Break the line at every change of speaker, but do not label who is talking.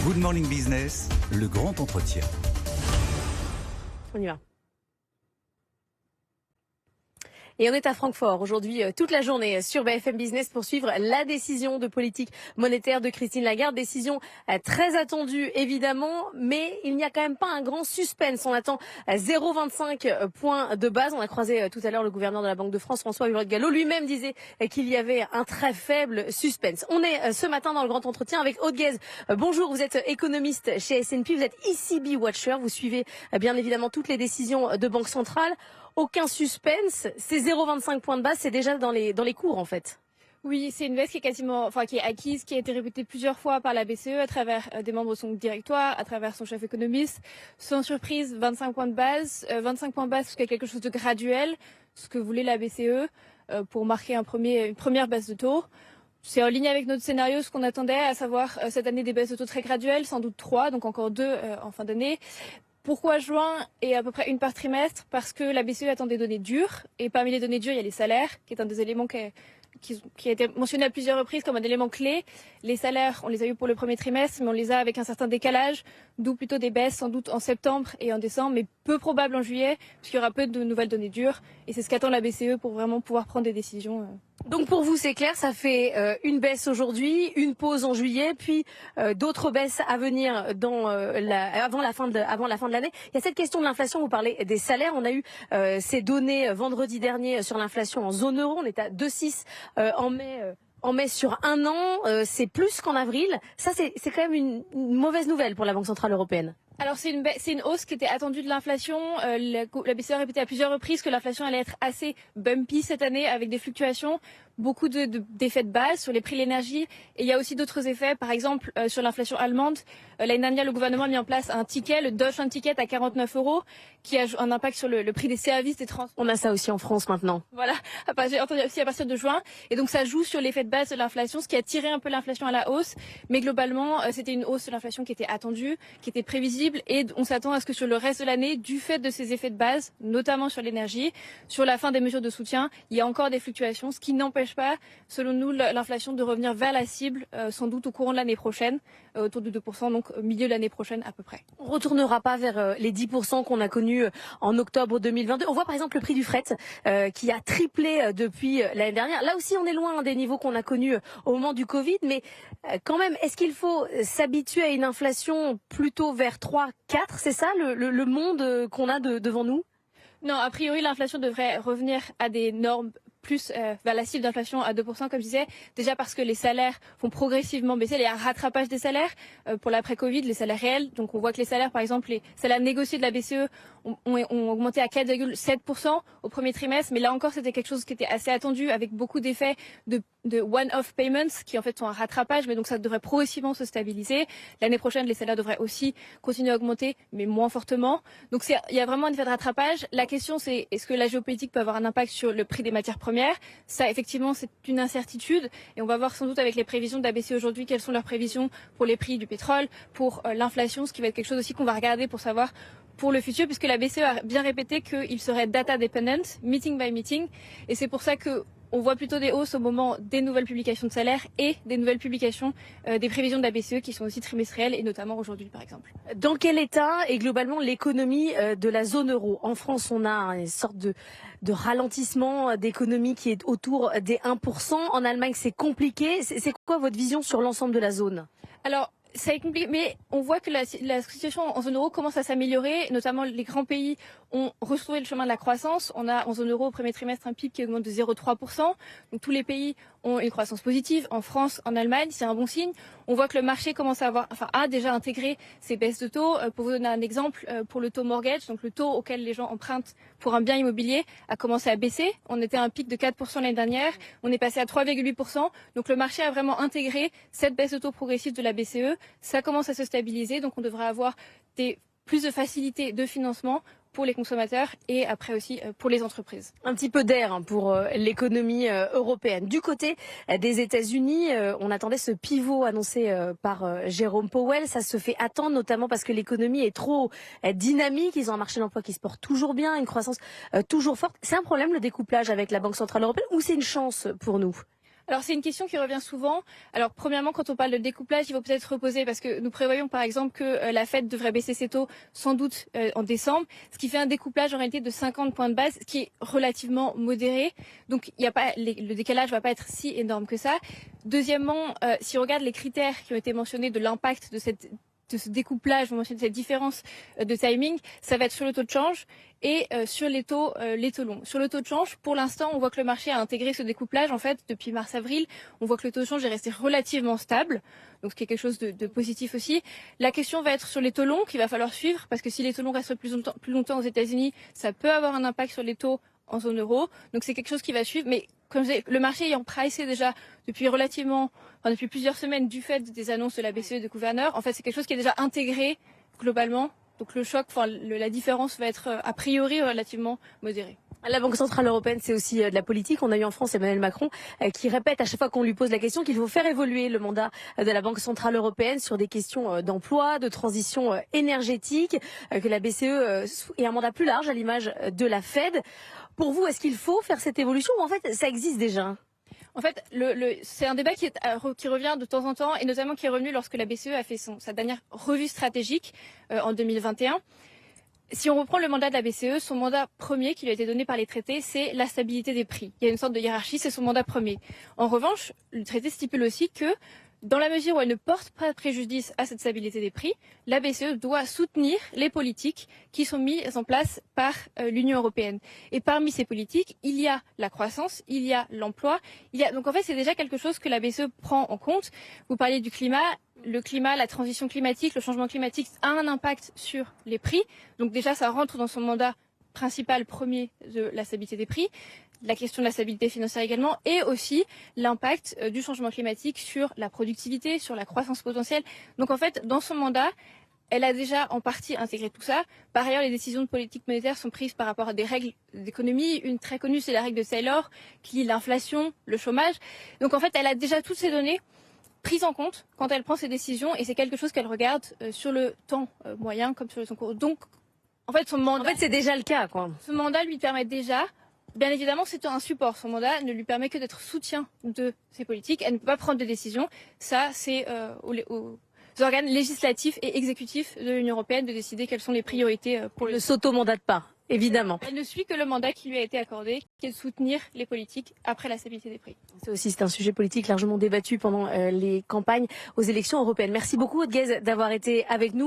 Good Morning Business, le grand entretien.
On y va. Et on est à Francfort aujourd'hui toute la journée sur BFM Business pour suivre la décision de politique monétaire de Christine Lagarde. Décision très attendue évidemment, mais il n'y a quand même pas un grand suspense. On attend 0,25 points de base. On a croisé tout à l'heure le gouverneur de la Banque de France, François Gallo. Lui-même disait qu'il y avait un très faible suspense. On est ce matin dans le grand entretien avec Aude Guez. Bonjour, vous êtes économiste chez S&P, vous êtes ECB Watcher. Vous suivez bien évidemment toutes les décisions de Banque centrale. Aucun suspense, ces 0,25 points de base, c'est déjà dans les cours en fait.
Oui, c'est une baisse qui est qui est acquise, qui a été répétée plusieurs fois par la BCE à travers des membres de son directoire, à travers son chef économiste. Sans surprise, 25 points de base. 25 points de base, c'est quelque chose de graduel, ce que voulait la BCE pour marquer une première baisse de taux. C'est en ligne avec notre scénario, ce qu'on attendait, à savoir cette année des baisses de taux très graduelles, sans doute 3, donc encore 2 en fin d'année. Pourquoi juin et à peu près une par trimestre? Parce que la BCE attend des données dures, et parmi les données dures, il y a les salaires, qui est un des éléments qui a été mentionné à plusieurs reprises comme un élément clé. Les salaires, on les a eu pour le premier trimestre, mais on les a avec un certain décalage, d'où plutôt des baisses sans doute en septembre et en décembre, mais peu probable en juillet, puisqu'il y aura peu de nouvelles données dures, et c'est ce qu'attend la BCE pour vraiment pouvoir prendre des décisions.
Donc pour vous, c'est clair, ça fait une baisse aujourd'hui, une pause en juillet, puis d'autres baisses à venir avant la fin de l'année. Il y a cette question de l'inflation, vous parlez des salaires. On a eu ces données vendredi dernier sur l'inflation en zone euro. On est à 2,6 en mai sur un an. C'est plus qu'en avril. Ça, c'est quand même une mauvaise nouvelle pour la Banque centrale européenne.
Alors c'est une hausse qui était attendue de l'inflation. La BCE a répété à plusieurs reprises que l'inflation allait être assez bumpy cette année avec des fluctuations, beaucoup d'effets de base sur les prix de l'énergie. Et il y a aussi d'autres effets, par exemple sur l'inflation allemande. L'année dernière, le gouvernement a mis en place un ticket, le Deutschland Ticket à 49 €, qui a un impact sur le prix des services, des transports.
On a ça aussi en France maintenant.
Voilà, j'ai entendu aussi à partir de juin. Et donc ça joue sur l'effet de base de l'inflation, ce qui a tiré un peu l'inflation à la hausse. Mais globalement, c'était une hausse de l'inflation qui était attendue, qui était prévisible. Et on s'attend à ce que sur le reste de l'année, du fait de ces effets de base, notamment sur l'énergie, sur la fin des mesures de soutien, il y a encore des fluctuations, ce qui n'empêche pas, selon nous, l'inflation de revenir vers la cible, sans doute au courant de l'année prochaine, autour de 2%, donc au milieu de l'année prochaine à peu près.
On ne retournera pas vers les 10% qu'on a connus en octobre 2022. On voit par exemple le prix du fret qui a triplé depuis l'année dernière. Là aussi, on est loin des niveaux qu'on a connus au moment du Covid, mais quand même, est-ce qu'il faut s'habituer à une inflation plutôt vers 3, 4? C'est ça le monde qu'on a devant nous?
Non, a priori, l'inflation devrait revenir à des normes plus vers la cible d'inflation à 2%, comme je disais, déjà parce que les salaires vont progressivement baisser. Il y a un rattrapage des salaires pour l'après-Covid, les salaires réels. Donc on voit que les salaires, par exemple, les salaires négociés de la BCE ont augmenté à 4,7% au premier trimestre. Mais là encore, c'était quelque chose qui était assez attendu, avec beaucoup d'effets de one-off payments, qui en fait sont un rattrapage, mais donc ça devrait progressivement se stabiliser. L'année prochaine, les salaires devraient aussi continuer à augmenter, mais moins fortement. Donc il y a vraiment un effet de rattrapage. La question, c'est est-ce que la géopolitique peut avoir un impact sur le prix des matières premières? Ça, effectivement, c'est une incertitude, et on va voir sans doute avec les prévisions de la BCE aujourd'hui quelles sont leurs prévisions pour les prix du pétrole, pour l'inflation, ce qui va être quelque chose aussi qu'on va regarder pour savoir pour le futur, puisque la BCE a bien répété qu'il serait data dependent, meeting by meeting, et c'est pour ça que on voit plutôt des hausses au moment des nouvelles publications de salaire et des nouvelles publications des prévisions de la BCE qui sont aussi trimestrielles, et notamment aujourd'hui par exemple.
Dans quel état est globalement l'économie de la zone euro? En France, on a une sorte de ralentissement d'économie qui est autour des 1%. En Allemagne, c'est compliqué. C'est quoi votre vision sur l'ensemble de la zone?
Alors, ça est compliqué, mais on voit que la situation en zone euro commence à s'améliorer, notamment les grands pays ont retrouvé le chemin de la croissance. On a en zone euro au premier trimestre un PIB qui augmente de 0,3%. Donc tous les pays ont une croissance positive. En France, en Allemagne, c'est un bon signe. On voit que le marché commence a déjà intégré ces baisses de taux. Pour vous donner un exemple, pour le taux mortgage, donc le taux auquel les gens empruntent pour un bien immobilier, a commencé à baisser. On était à un pic de 4% l'année dernière. On est passé à 3,8%. Donc le marché a vraiment intégré cette baisse de taux progressive de la BCE. Ça commence à se stabiliser. Donc on devrait avoir plus de facilité de financement pour les consommateurs et après aussi pour les entreprises.
Un petit peu d'air pour l'économie européenne. Du côté des États-Unis, on attendait ce pivot annoncé par Jérôme Powell. Ça se fait attendre, notamment parce que l'économie est trop dynamique. Ils ont un marché de l'emploi qui se porte toujours bien, une croissance toujours forte. C'est un problème, le découplage avec la Banque centrale européenne, ou c'est une chance pour nous?
Alors c'est une question qui revient souvent. Alors premièrement, quand on parle de découplage, il faut peut-être reposer parce que nous prévoyons par exemple que la Fed devrait baisser ses taux sans doute en décembre, ce qui fait un découplage en réalité de 50 points de base, ce qui est relativement modéré. Donc il y a pas, le décalage va pas être si énorme que ça. Deuxièmement, si on regarde les critères qui ont été mentionnés de l'impact de ce découplage, vous mentionnez cette différence de timing, ça va être sur le taux de change et sur les taux longs. Sur le taux de change, pour l'instant, on voit que le marché a intégré ce découplage. En fait, depuis mars-avril, on voit que le taux de change est resté relativement stable, donc ce qui est quelque chose de positif aussi. La question va être sur les taux longs qu'il va falloir suivre, parce que si les taux longs restent plus longtemps aux États-Unis, ça peut avoir un impact sur les taux en zone euro. Donc c'est quelque chose qui va suivre, mais comme je disais, le marché ayant pricé déjà depuis plusieurs semaines du fait des annonces de la BCE de gouverneur, en fait c'est quelque chose qui est déjà intégré globalement. Donc le choc, la différence va être a priori relativement modérée.
La Banque Centrale Européenne, c'est aussi de la politique. On a eu en France Emmanuel Macron qui répète à chaque fois qu'on lui pose la question qu'il faut faire évoluer le mandat de la Banque Centrale Européenne sur des questions d'emploi, de transition énergétique, que la BCE ait un mandat plus large à l'image de la Fed. Pour vous, est-ce qu'il faut faire cette évolution ou en fait ça existe déjà ?
En fait, c'est un débat qui revient de temps en temps et notamment qui est revenu lorsque la BCE a fait sa dernière revue stratégique en 2021. Si on reprend le mandat de la BCE, son mandat premier qui lui a été donné par les traités, c'est la stabilité des prix. Il y a une sorte de hiérarchie, c'est son mandat premier. En revanche, le traité stipule aussi que dans la mesure où elle ne porte pas préjudice à cette stabilité des prix, la BCE doit soutenir les politiques qui sont mises en place par l'Union européenne. Et parmi ces politiques, il y a la croissance, il y a l'emploi. Donc en fait, c'est déjà quelque chose que la BCE prend en compte. Vous parliez du climat. Le climat, la transition climatique, le changement climatique a un impact sur les prix. Donc déjà, ça rentre dans son mandat principal premier de la stabilité des prix. La question de la stabilité financière également, et aussi l'impact du changement climatique sur la productivité, sur la croissance potentielle. Donc en fait, dans son mandat, elle a déjà en partie intégré tout ça. Par ailleurs, les décisions de politique monétaire sont prises par rapport à des règles d'économie. Une très connue, c'est la règle de Taylor, qui est l'inflation, le chômage. Donc en fait, elle a déjà toutes ces données prises en compte quand elle prend ses décisions, et c'est quelque chose qu'elle regarde sur le temps moyen comme sur le temps court. Donc en fait,
c'est déjà le cas, quoi.
Ce mandat lui permet déjà. Bien évidemment, c'est un support. Son mandat ne lui permet que d'être soutien de ses politiques. Elle ne peut pas prendre de décision. Ça, c'est aux organes législatifs et exécutifs de l'Union européenne de décider quelles sont les priorités pour
Elle ne s'auto-mandate pas, évidemment.
Elle ne suit que le mandat qui lui a été accordé, qui est de soutenir les politiques après la stabilité des prix.
C'est un sujet politique largement débattu pendant les campagnes aux élections européennes. Merci beaucoup, Aude Guez, d'avoir été avec nous.